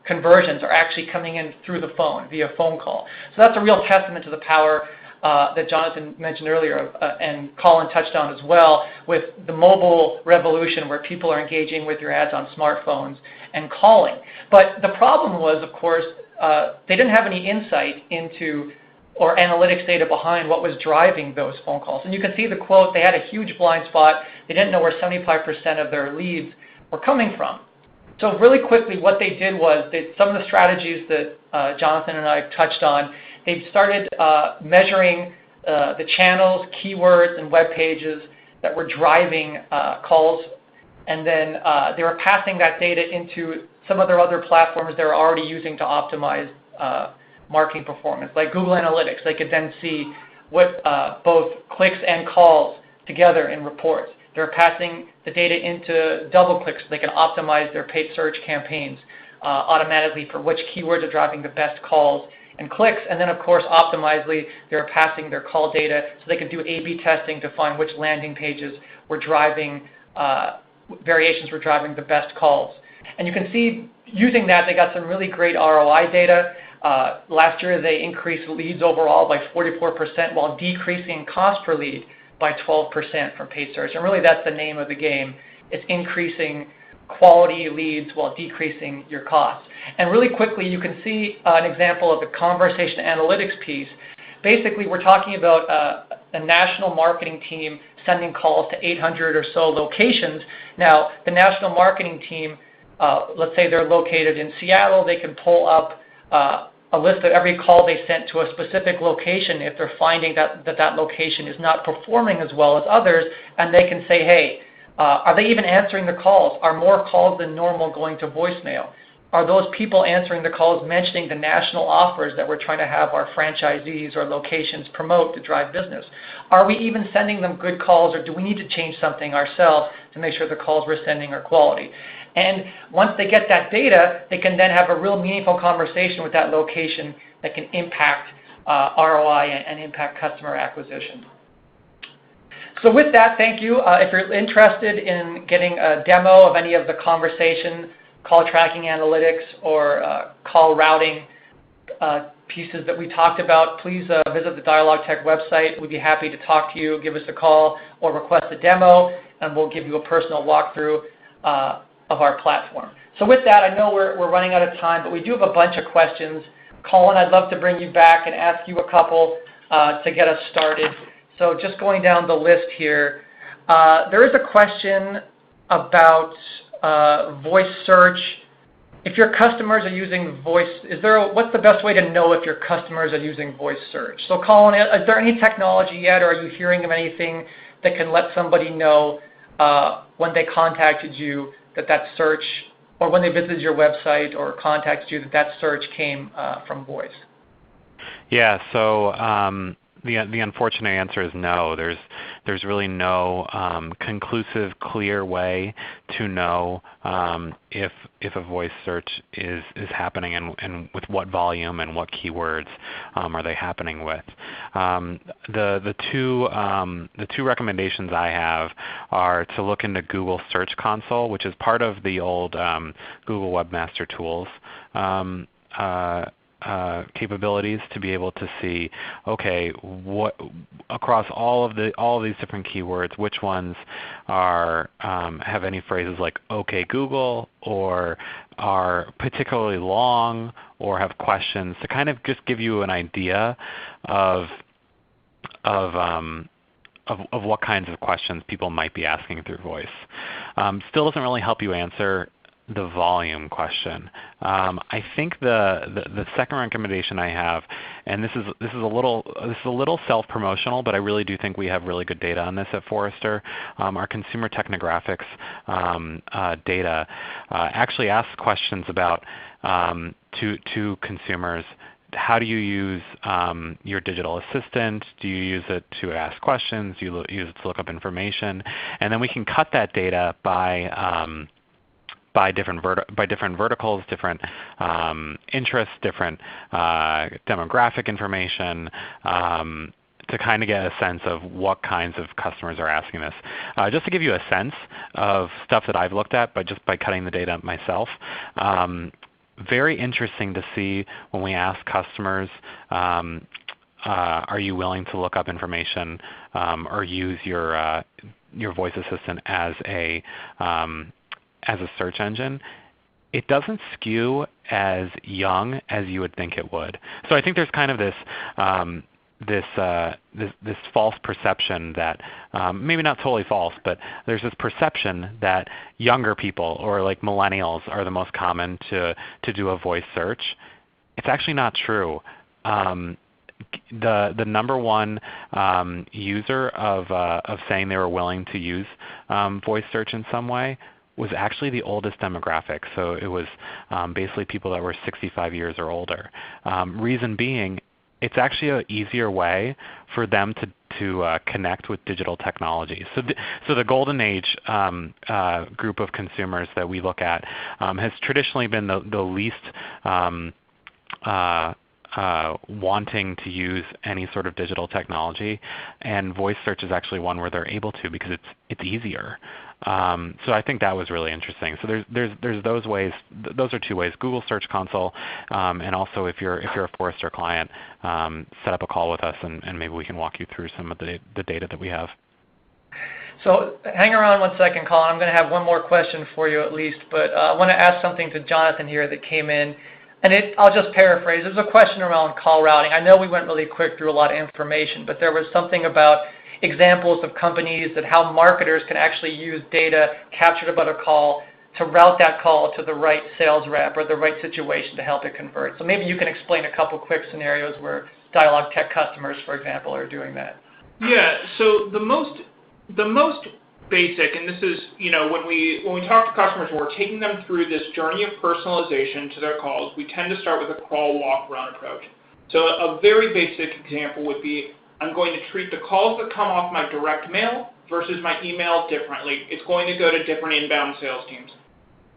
conversions are actually coming in through the phone, via phone call. So that's a real testament to the power that Jonathan mentioned earlier and Collin touched on as well with the mobile revolution where people are engaging with your ads on smartphones and calling. But the problem was, of course, they didn't have any insight into or analytics data behind what was driving those phone calls. And you can see the quote, they had a huge blind spot. They didn't know where 75% of their leads were coming from. So really quickly, what they did was, some of the strategies that Jonathan and I touched on, they started measuring the channels, keywords, and web pages that were driving calls. And then they were passing that data into some of their other platforms they were already using to optimize marketing performance, like Google Analytics. They could then see what both clicks and calls together in reports. They're passing the data into DoubleClick so they can optimize their paid search campaigns automatically for which keywords are driving the best calls and clicks. And then, of course, Optimizely, they're passing their call data so they can do A/B testing to find which landing pages were driving, variations were driving the best calls. And you can see, using that, they got some really great ROI data. Last year, they increased leads overall by 44% while decreasing cost per lead by 12% from paid search. And really, that's the name of the game. It's increasing quality leads while decreasing your costs. And really quickly, you can see an example of the conversation analytics piece. Basically, we're talking about a national marketing team sending calls to 800 or so locations. Now, the national marketing team, let's say they're located in Seattle, they can pull up a list of every call they sent to a specific location if they're finding that location is not performing as well as others, and they can say, hey, are they even answering the calls? Are more calls than normal going to voicemail? Are those people answering the calls mentioning the national offers that we're trying to have our franchisees or locations promote to drive business? Are we even sending them good calls, or do we need to change something ourselves to make sure the calls we're sending are quality? And once they get that data, they can then have a real meaningful conversation with that location that can impact ROI and impact customer acquisition. So with that, thank you. If you're interested in getting a demo of any of the conversation, call tracking analytics, or call routing pieces that we talked about, please visit the DialogTech website. We'd be happy to talk to you, give us a call, or request a demo, and we'll give you a personal walkthrough of our platform. So with that, I know we're running out of time, but we do have a bunch of questions. Collin, I'd love to bring you back and ask you a couple to get us started. So just going down the list here, there is a question about voice search. If your customers are using voice, what's the best way to know if your customers are using voice search? So Collin, is there any technology yet, or are you hearing of anything that can let somebody know when they contacted you that search, or when they visited your website or contacted you, that search came from voice? Yeah, so the unfortunate answer is no. There's really no conclusive, clear way to know if a voice search is happening and with what volume and what keywords are they happening with. The two recommendations I have are to look into Google Search Console, which is part of the old Google Webmaster Tools capabilities, to be able to see, okay, what across all of these different keywords, which ones are have any phrases like "Okay Google" or are particularly long or have questions, to kind of just give you an idea of what kinds of questions people might be asking through voice. Still doesn't really help you answer the volume question. I think the second recommendation I have, and this is a little self-promotional, but I really do think we have really good data on this at Forrester. Our consumer technographics data actually asks questions about to consumers. How do you use your digital assistant? Do you use it to ask questions? Do you use it to look up information? And then we can cut that data by different verticals, different interests, different demographic information, to kind of get a sense of what kinds of customers are asking this. Just to give you a sense of stuff that I've looked at, but just by cutting the data myself, very interesting to see when we ask customers, are you willing to look up information or use your voice assistant as a search engine, it doesn't skew as young as you would think it would. So I think there's kind of this false perception that, maybe not totally false, but there's this perception that younger people or like millennials are the most common to do a voice search. It's actually not true. The number one user of saying they were willing to use voice search in some way was actually the oldest demographic. So it was basically people that were 65 years or older. Reason being, it's actually an easier way for them to connect with digital technology. So the golden age group of consumers that we look at has traditionally been the least wanting to use any sort of digital technology, and voice search is actually one where they're able to because it's easier. So I think that was really interesting. So there's those ways. Those are two ways: Google Search Console, and also if you're a Forrester client, set up a call with us, and maybe we can walk you through some of the data that we have. So hang around one second, Collin. I'm going to have one more question for you at least, but I want to ask something to Jonathan here that came in. And I'll just paraphrase. There's a question around call routing. I know we went really quick through a lot of information, but there was something about examples of companies that how marketers can actually use data captured about a call to route that call to the right sales rep or the right situation to help it convert. So maybe you can explain a couple quick scenarios where DialogTech customers, for example, are doing that. Yeah, so the most basic, and this is, when we talk to customers and we're taking them through this journey of personalization to their calls, we tend to start with a crawl, walk, run approach. So a very basic example would be, I'm going to treat the calls that come off my direct mail versus my email differently. It's going to go to different inbound sales teams.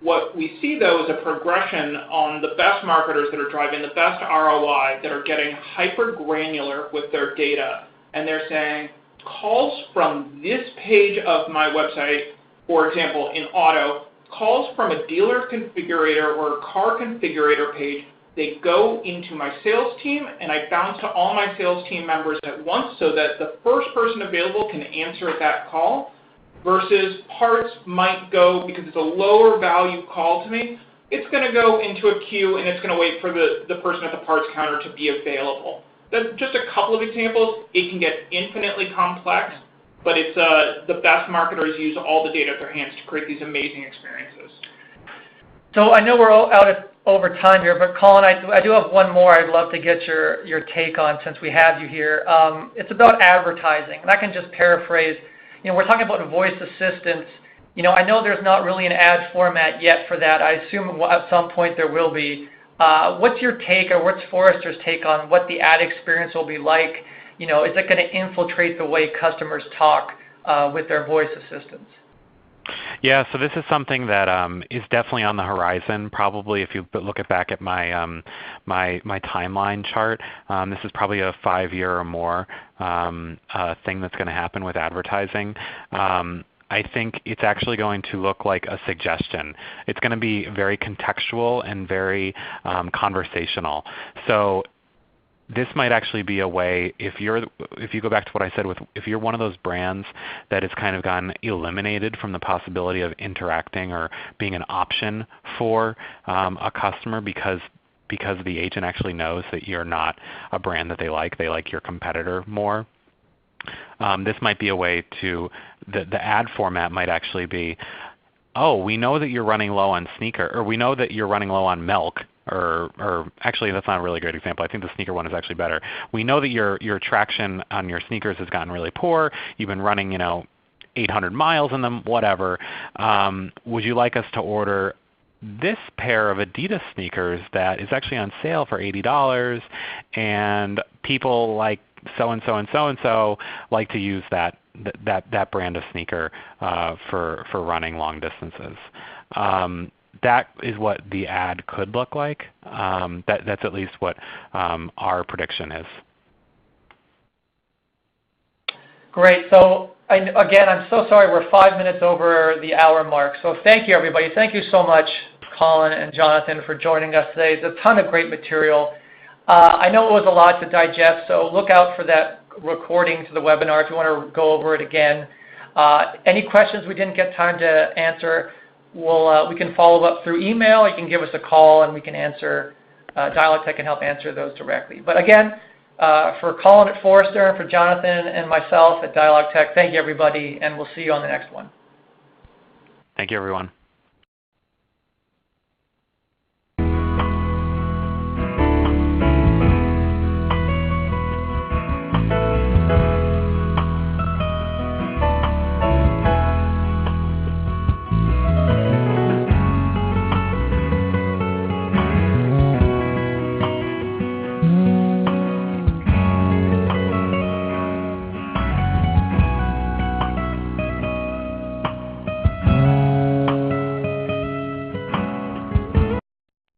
What we see, though, is a progression on the best marketers that are driving the best ROI, that are getting hyper-granular with their data, and they're saying, calls from this page of my website, for example, in auto, calls from a dealer configurator or a car configurator page, they go into my sales team, and I bounce to all my sales team members at once so that the first person available can answer that call, versus parts might go, because it's a lower value call to me, it's going to go into a queue and it's going to wait for the person at the parts counter to be available. That's just a couple of examples. It can get infinitely complex, but it's the best marketers use all the data at their hands to create these amazing experiences. So I know we're all over time here, but Collin, I do have one more I'd love to get your take on since we have you here. It's about advertising, and I can just paraphrase. We're talking about voice assistants. I know there's not really an ad format yet for that. I assume at some point there will be. What's your take, or what's Forrester's take on what the ad experience will be like? Is it going to infiltrate the way customers talk with their voice assistants? Yeah, so this is something that is definitely on the horizon. Probably, if you look back at my my timeline chart, this is probably a 5-year or more thing that's going to happen with advertising. I think it's actually going to look like a suggestion. It's going to be very contextual and very conversational. So this might actually be a way, if you go back to what I said, if you're one of those brands that has kind of gotten eliminated from the possibility of interacting or being an option for a customer because the agent actually knows that you're not a brand that they like your competitor more. This might be a way to, the ad format might actually be, oh, we know that you're running low on sneaker, or we know that you're running low on milk, or actually that's not a really great example. I think the sneaker one is actually better. We know that your traction on your sneakers has gotten really poor. You've been running 800 miles in them, whatever. Would you like us to order this pair of Adidas sneakers that is actually on sale for $80, and people like so-and-so and so-and-so like to use that brand of sneaker for running long distances. That is what the ad could look like. That's at least what our prediction is. Great. So again, I'm so sorry we're 5 minutes over the hour mark. So thank you, everybody. Thank you so much, Collin and Jonathan, for joining us today. It's a ton of great material. I know it was a lot to digest, so look out for that recording to the webinar if you want to go over it again. Any questions we didn't get time to answer, we can follow up through email. You can give us a call, and we can answer. DialogTech can help answer those directly. But again, for Collin at Forrester and for Jonathan and myself at DialogTech, thank you, everybody, and we'll see you on the next one. Thank you, everyone.